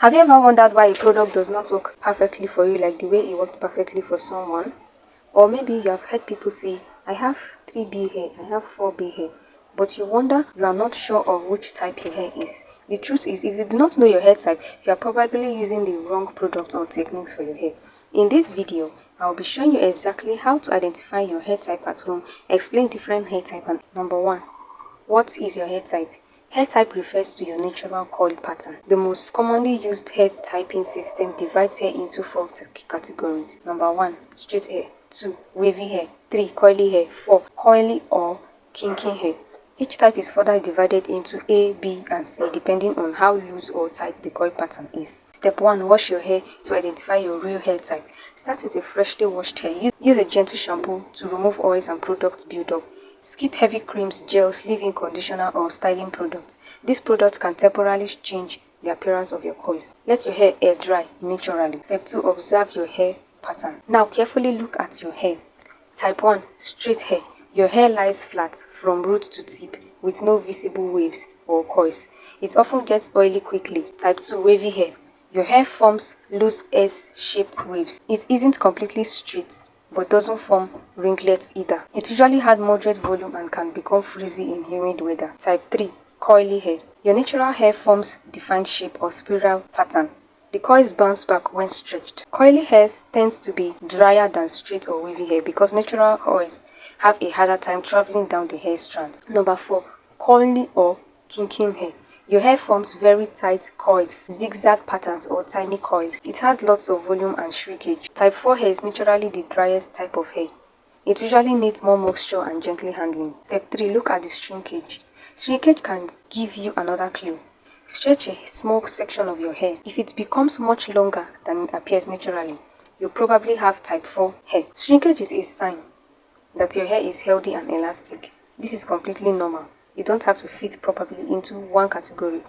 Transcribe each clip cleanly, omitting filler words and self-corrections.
Have you ever wondered why a product does not work perfectly for you like the way it worked perfectly for someone? Or maybe you have heard people say, I have 3B hair, I have 4B hair, but you wonder you are not sure of which type your hair is. The truth is, if you do not know your hair type, you are probably using the wrong product or techniques for your hair. In this video, I will be showing you exactly how to identify your hair type at home, explain different hair type, and number 1, what is your hair type? Hair type refers to your natural coil pattern. The most commonly used hair typing system divides hair into 4 categories. Number 1, straight hair. 2, wavy hair. 3, coily hair. 4, coily or kinky hair. Each type is further divided into A, B, and C depending on how loose or tight the coil pattern is. Step 1. Wash your hair to identify your real hair type. Start with a freshly washed hair. Use a gentle shampoo to remove oils and product buildup. Skip heavy creams, gels, leave-in conditioner or styling products. These products can temporarily change the appearance of your coils. Let your hair air dry naturally. Step 2. Observe your hair pattern. Now carefully look at your hair. Type 1. Straight hair. Your hair lies flat from root to tip with no visible waves or coils. It often gets oily quickly. Type 2. Wavy hair. Your hair forms loose S-shaped waves. It isn't completely straight, but doesn't form ringlets either. It usually has moderate volume and can become frizzy in humid weather. Type 3. Coily hair. Your natural hair forms defined shape or spiral pattern. The coils bounce back when stretched. Coily hair tends to be drier than straight or wavy hair because natural oils have a harder time traveling down the hair strand. Number 4. Coily or kinky hair. Your hair forms very tight coils, zigzag patterns or tiny coils. It has lots of volume and shrinkage. Type 4 hair is naturally the driest type of hair. It usually needs more moisture and gentle handling. Step 3. Look at the shrinkage. Shrinkage can give you another clue. Stretch a small section of your hair. If it becomes much longer than it appears naturally, you probably have type 4 hair. Shrinkage is a sign that your hair is healthy and elastic. This is completely normal. You don't have to fit properly into one category.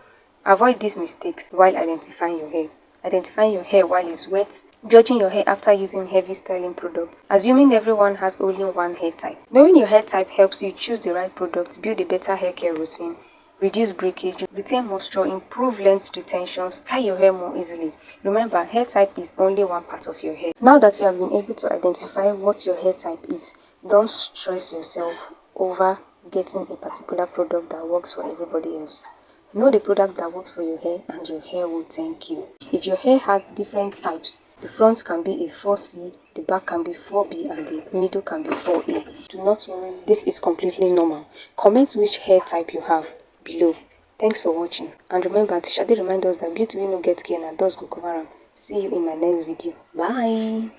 Avoid these mistakes while identifying your hair. Identifying your hair while it's wet, judging your hair after using heavy styling products, assuming everyone has only one hair type. Knowing your hair type helps you choose the right product, build a better hair care routine, reduce breakage, retain moisture, improve length retention, style your hair more easily. Remember, hair type is only one part of your hair. Now that you have been able to identify what your hair type is, don't stress yourself over getting a particular product that works for everybody else. Know the product that works for your hair and your hair will thank you. If your hair has different types, the front can be a 4C, the back can be 4B, and the middle can be 4A. Do not worry, this is completely normal. Comment which hair type you have below. Thanks for watching, and remember, Shadi remind us that beauty will not get care and does go cover am. See you in my next video. Bye.